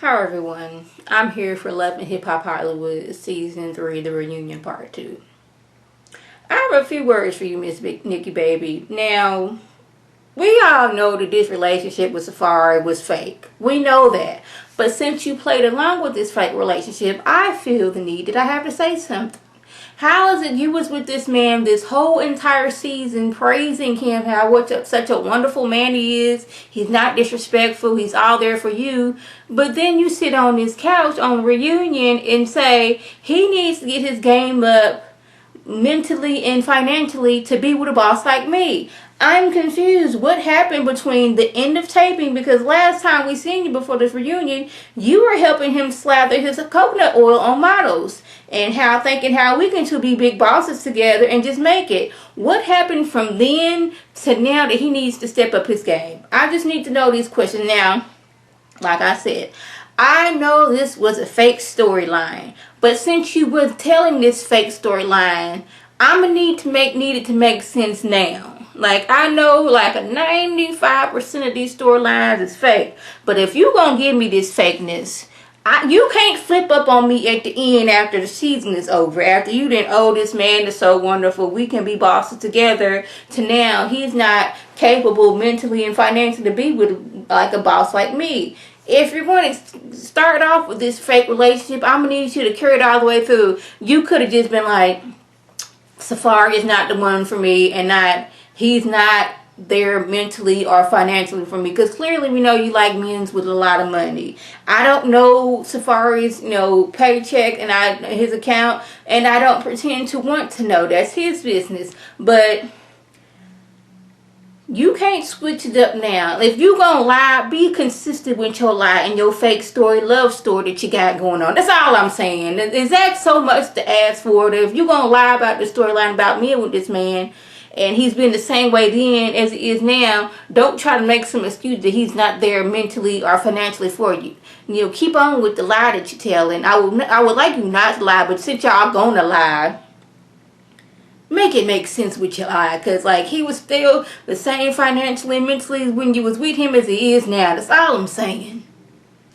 Hi everyone, I'm here for Love and Hip Hop Hollywood Season 3, The Reunion Part 2. I have a few words for you, Miss Nikki baby. Now, we all know that this relationship with SAFAREE was fake. We know that. But since you played along with this fake relationship, I feel the need that I have to say something. How is it you was with this man this whole entire season praising him, how such a wonderful man he is, he's not disrespectful, he's all there for you, but then you sit on this couch on Reunion and say he needs to get his game up mentally and financially to be with a boss like me. I'm confused. What happened between the end of taping? Because last time we seen you before this reunion, you were helping him slather his coconut oil on models. And thinking how we can two be big bosses together and just make it. What happened from then to now that he needs to step up his game? I just need to know these questions. Now, like I said, I know this was a fake storyline. But since you were telling this fake storyline, I'ma need it to make sense now. Like, I know like a 95% of these storylines is fake. But if you gonna give me this fakeness, you can't flip up on me at the end after the season is over. After you didn't, oh, this man is so wonderful, we can be bosses together, to now he's not capable mentally and financially to be with like a boss like me. If you're going to start off with this fake relationship, I'm going to need you to carry it all the way through. You could have just been like, SAFAREE is not the one for me, and he's not there mentally or financially for me, because clearly we know you like men with a lot of money. I don't know SAFAREE's paycheck and his account, and I don't pretend to want to know. That's his business. But you can't switch it up now. If you gonna lie, be consistent with your lie and your fake love story that you got going on. That's all I'm saying. Is that so much to ask for? That if you gonna lie about the storyline about me with this man, and he's been the same way then as he is now, don't try to make some excuse that he's not there mentally or financially for you. Keep on with the lie that you're telling. I would like you not to lie, but since y'all gonna lie, make it make sense with your lie. Because like, he was still the same financially and mentally when you was with him as he is now. That's all I'm saying.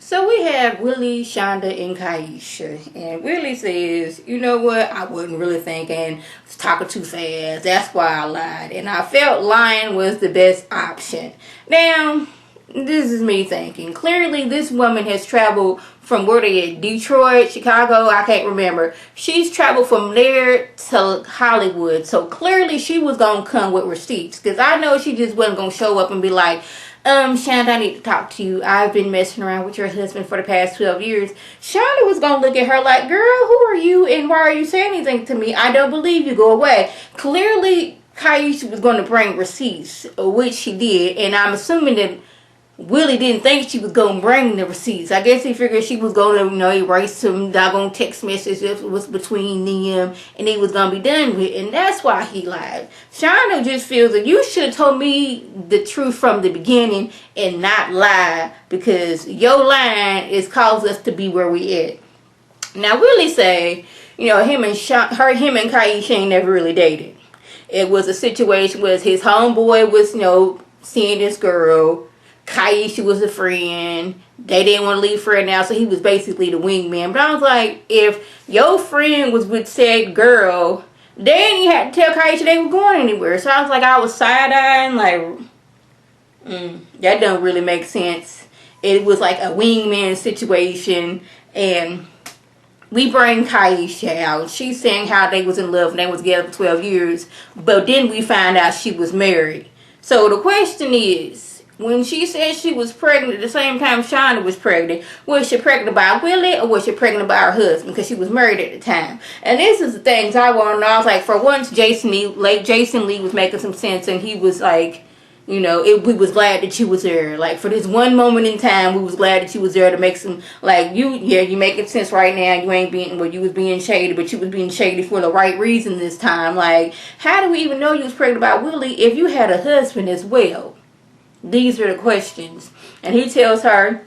So we have Willie, Shonda, and KEISHA. And Willie says, you know what, I wasn't really thinking, I was talking too fast, that's why I lied. And I felt lying was the best option. Now, this is me thinking. Clearly, this woman has traveled from where they at? Detroit, Chicago, I can't remember. She's traveled from there to Hollywood. So clearly, she was going to come with receipts. Because I know she just wasn't going to show up and be like, Shonda, I need to talk to you. I've been messing around with your husband for the past 12 years. Shonda was going to look at her like, girl, who are you and why are you saying anything to me? I don't believe you. Go away. Clearly, KEISHA was going to bring receipts, which she did. And I'm assuming that Willie didn't think she was going to bring the receipts. I guess he figured she was going to, erase some doggone text messages if it was between them and he was going to be done with it. And that's why he lied. Shonda just feels that you should have told me the truth from the beginning and not lie, because your lying is caused us to be where we at. Now, Willie say, him and KEISHA ain't never really dated. It was a situation where his homeboy was, seeing this girl. KEISHA was a friend. They didn't want to leave friend now, so he was basically the wingman. But I was like, if your friend was with said girl, then you had to tell KEISHA they were going anywhere. So I was like, I was side-eyeing, like, that don't really make sense. It was like a wingman situation, and we bring KEISHA out. She's saying how they was in love and they was together for 12 years, but then we find out she was married. So the question is, when she said she was pregnant at the same time Shonda was pregnant, was she pregnant by Willie or was she pregnant by her husband? Because she was married at the time. And this is the things I want to know. I was like, for once, Jason Lee was making some sense, and he was like, we was glad that you was there. Like, for this one moment in time, we was glad that you was there to make some, like, you making sense right now. You ain't being, you was being shady, but you was being shady for the right reason this time. Like, how do we even know you was pregnant by Willie if you had a husband as well? These are the questions. And he tells her,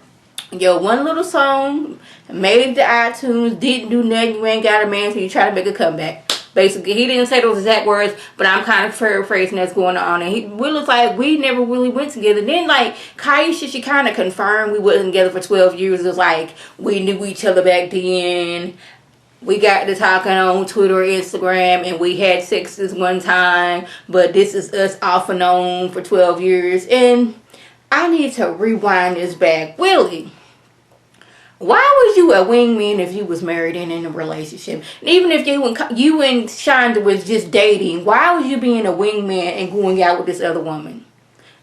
one little song made it to iTunes, didn't do nothing, you ain't got a man, so you try to make a comeback. Basically, he didn't say those exact words, but I'm kind of paraphrasing that's going on. And Will was like, we never really went together. Then, like, KEISHA, she kind of confirmed we wasn't together for 12 years. It was like, we knew each other back then. We got to talking on Twitter or Instagram, and we had sex this one time. But this is us off and on for 12 years. And I need to rewind this back. Willie, why was you a wingman if you was married and in a relationship? And even if you and Shonda was just dating, why was you being a wingman and going out with this other woman?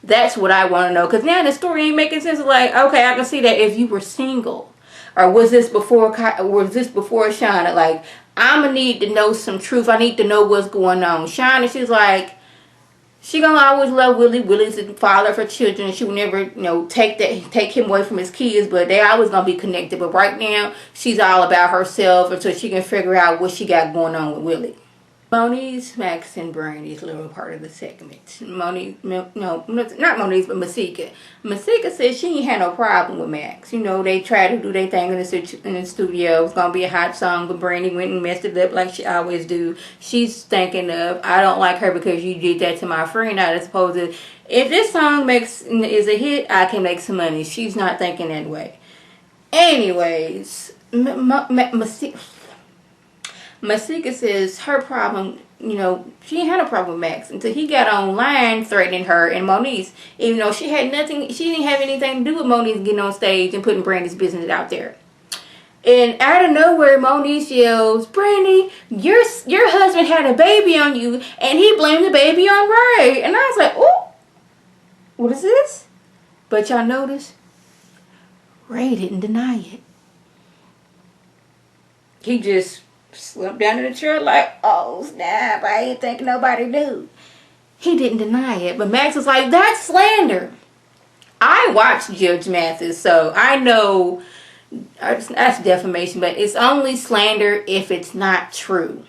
That's what I want to know. Because now the story ain't making sense. Like, okay, I can see that if you were single. Or was this before Shonda? Like, I'm going to need to know some truth. I need to know what's going on. Shonda, she's like, she gonna always love Willie. Willie's the father of her children. She will never, take him away from his kids. But they always gonna be connected. But right now, she's all about herself until she can figure out what she got going on with Willie. Moniece, Max, and Brandy's little part of the segment. Moniece, no, not Moniece, but Masika. Masika said she ain't had no problem with Max. They tried to do their thing in the studio. It was going to be a hot song, but Brandy went and messed it up like she always do. She's thinking of, I don't like her because you did that to my friend. I suppose that if this song is a hit, I can make some money. She's not thinking that way. Anyways, Masika says her problem, she ain't had a problem with Max until he got online threatening her and Moniece. Even though she didn't have anything to do with Moniece getting on stage and putting Brandy's business out there. And out of nowhere, Moniece yells, Brandy, your husband had a baby on you, and he blamed the baby on Ray. And I was like, oh, what is this? But y'all notice, Ray didn't deny it. He just slumped down in the chair like, oh snap, I ain't think nobody knew. He didn't deny it, but Max was like, that's slander. I watched Judge Mathis, so I know that's defamation, but it's only slander if it's not true.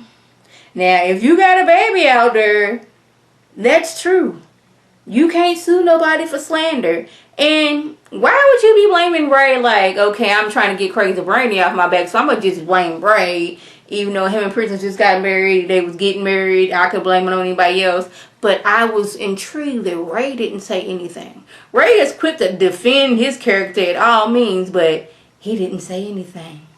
Now, if you got a baby out there, that's true. You can't sue nobody for slander. And why would you be blaming Ray like, okay, I'm trying to get Crazy Brandy off my back, so I'm going to just blame Ray. Even though him and Princess just got married, they was getting married, I could blame it on anybody else. But I was intrigued that Ray didn't say anything. Ray is quick to defend his character at all means, but he didn't say anything.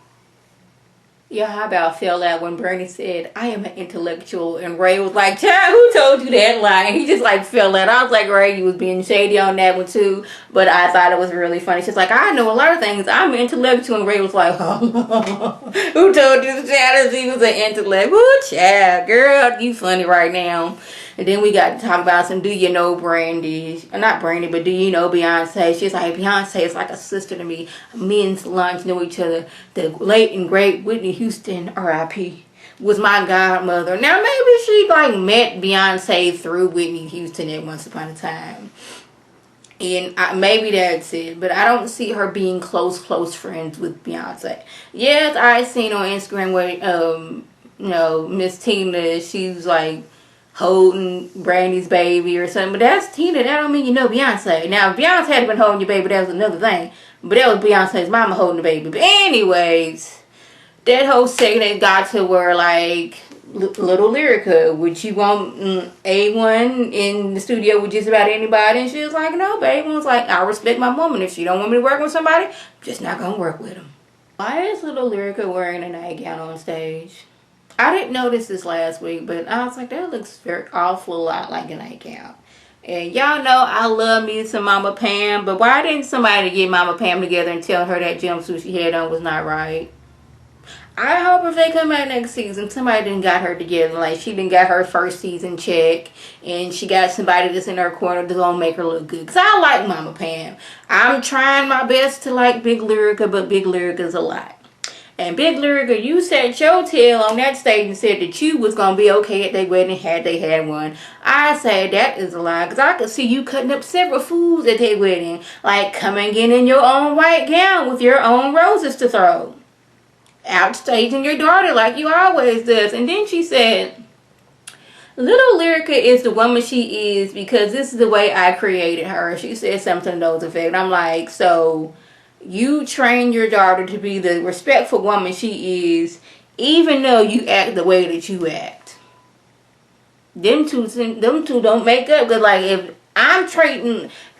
Yeah, how about fell out when Bernie said, I am an intellectual, and Ray was like, child, who told you that line? He just like fell out. I was like, Ray, you was being shady on that one too, but I thought it was really funny. She's like, I know a lot of things. I'm an intellectual, and Ray was like, oh, who told you the child he was an intellect? Woo, child, girl, you funny right now. And then we got to talk about some, do you know Brandy? Not Brandy, but do you know Beyonce? She's like, Beyonce is like a sister to me. Men's lunch know each other. The late and great Whitney Houston, R.I.P., was my godmother. Now, maybe she like met Beyonce through Whitney Houston at once upon a time. And maybe that's it. But I don't see her being close friends with Beyonce. Yes, I seen on Instagram where, Miss Tina, she was like, holding Brandy's baby or something, but that's Tina. That don't mean you know Beyonce. Now, if Beyonce had been holding your baby, that was another thing. But that was Beyonce's mama holding the baby. But anyways, that whole segment got to where like little Lyrica, would you want A1 in the studio with just about anybody? And she was like, no, babe. A1 was like, I respect my woman. If she don't want me to work with somebody, I'm just not gonna work with them. Why is little Lyrica wearing a nightgown on stage? I didn't notice this last week, but I was like, that looks awful a lot like a nightgown. And y'all know I love me some Mama Pam, but why didn't somebody get Mama Pam together and tell her that jumpsuit she had on was not right? I hope if they come out next season, somebody done got her together. Like, she done got her first season check, and she got somebody that's in her corner that's gonna make her look good. Because I like Mama Pam. I'm trying my best to like Big Lyrica, but Big Lyrica's a lot. And Big Lyrica, you set your tail on that stage and said that you was going to be okay at their wedding had they had one. I say that is a lie, because I could see you cutting up several fools at their wedding. Like coming in your own white gown with your own roses to throw. Outstaging your daughter like you always does. And then she said, little Lyrica is the woman she is because this is the way I created her. She said something to those effect. I'm like, so you train your daughter to be the respectful woman she is, even though you act the way that you act. them two don't make up. Cause like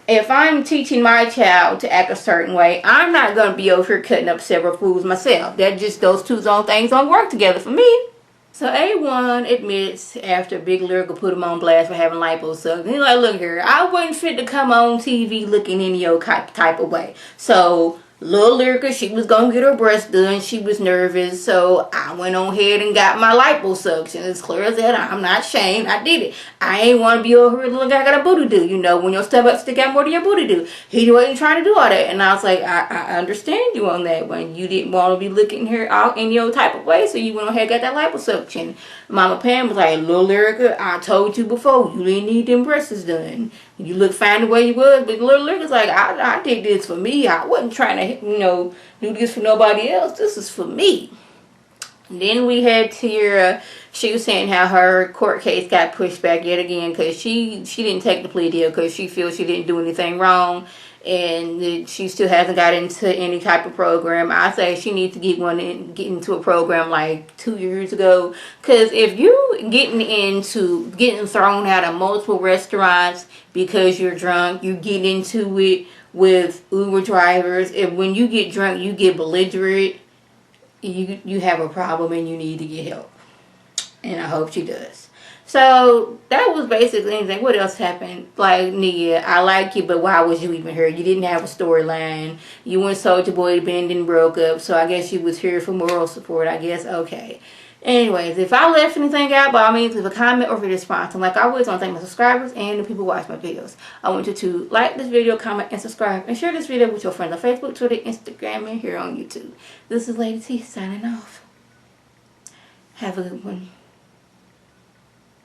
if I'm teaching my child to act a certain way, I'm not gonna be over here cutting up several foods myself. That just those two things don't work together for me. So A1 admits after Big Lyrical put him on blast for having liposuction. He's like, look here, I wasn't fit to come on TV looking any your type of way. So Little Lyrica, she was going to get her breast done. She was nervous. So I went on ahead and got my liposuction. As clear as that, I'm not ashamed. I did it. I ain't want to be over here looking like I got a booty do. You know, when your stomach stick out more than your booty do. He wasn't trying to do all that. And I was like, I understand you on that. When you didn't want to be looking here out in your type of way. So you went on ahead and got that liposuction. Mama Pam was like, Little Lyrica, I told you before, you didn't need them breasts done. You look fine the way you was, but Little Lyrica's like, I did this for me. I wasn't trying to, you know, do this for nobody else. This is for me. And then we had Tierra. She was saying how her court case got pushed back yet again because she didn't take the plea deal because she feels she didn't do anything wrong. And she still hasn't got into any type of program. I say she needs to get into a program like 2 years ago. Because if you getting thrown out of multiple restaurants because you're drunk, you get into it with Uber drivers. If when you get drunk, you get belligerent, you have a problem and you need to get help. And I hope she does. So that was basically anything. What else happened? Like, Nia, I like you, but why was you even here? You didn't have a storyline. You and Soulja Boy been and broke up, so I guess you was here for moral support. I guess okay. Anyways, if I left anything out, by all means, leave a comment or a response. And like always, I want to thank my subscribers and the people who watch my videos. I want you to like this video, comment, and subscribe, and share this video with your friends on Facebook, Twitter, Instagram, and here on YouTube. This is Lady T signing off. Have a good one.